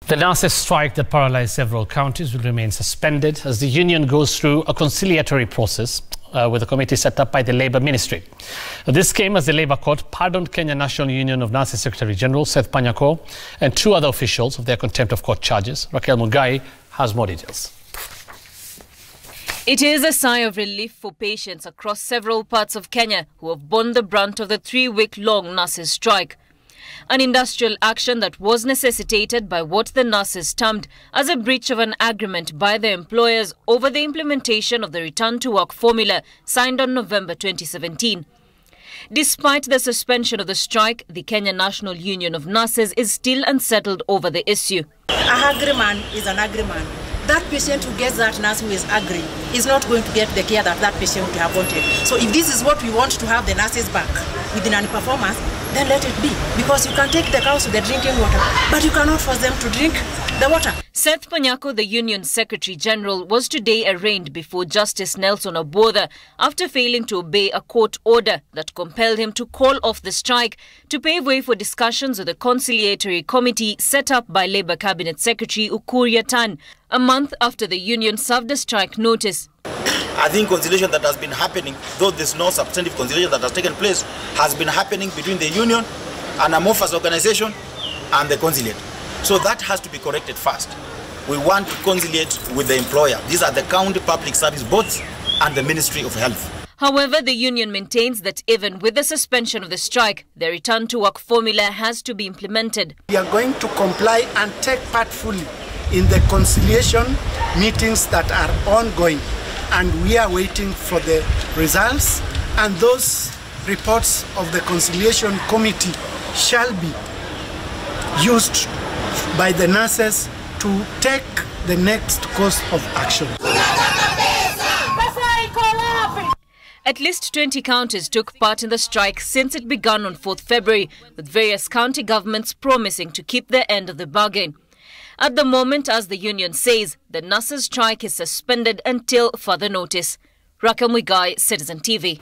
The nurses' strike that paralysed several counties will remain suspended as the union goes through a conciliatory process with a committee set up by the Labour Ministry. This came as the Labour Court pardoned Kenya National Union of Nurses Secretary General Seth Panyako and two other officials of their contempt of court charges. Raquel Mugai has more details. It is a sigh of relief for patients across several parts of Kenya who have borne the brunt of the 3-week-long nurses' strike. An industrial action that was necessitated by what the nurses termed as a breach of an agreement by their employers over the implementation of the return-to-work formula signed on November 2017. Despite the suspension of the strike, the Kenya National Union of Nurses is still unsettled over the issue. An agreement is an agreement. That patient who gets that nurse who is agreeing is not going to get the care that patient would have wanted. So if this is what we want to have the nurses back with the non-performance, then let it be. Because you can take the cows to the drinking water, but you cannot force them to drink the water. Seth Panyako, the Union Secretary General, was today arraigned before Justice Nelson Obodha after failing to obey a court order that compelled him to call off the strike to pave way for discussions with the conciliatory committee set up by Labour Cabinet Secretary Ukur Yatan, a month after the union served a strike notice. I think conciliation that has been happening, though there's no substantive conciliation that has taken place, has been happening between the union, an amorphous organization, and the conciliate. So that has to be corrected first. We want to conciliate with the employer. These are the county public service boards and the Ministry of Health. However, the union maintains that even with the suspension of the strike, the return-to-work formula has to be implemented. We are going to comply and take part fully in the conciliation meetings that are ongoing. And we are waiting for the results, and those reports of the conciliation committee shall be used by the nurses to take the next course of action. At least 20 counties took part in the strike since it began on 4th February, with various county governments promising to keep their end of the bargain. At the moment, as the union says, the nurses' strike is suspended until further notice. Raquel Mugai, Citizen TV.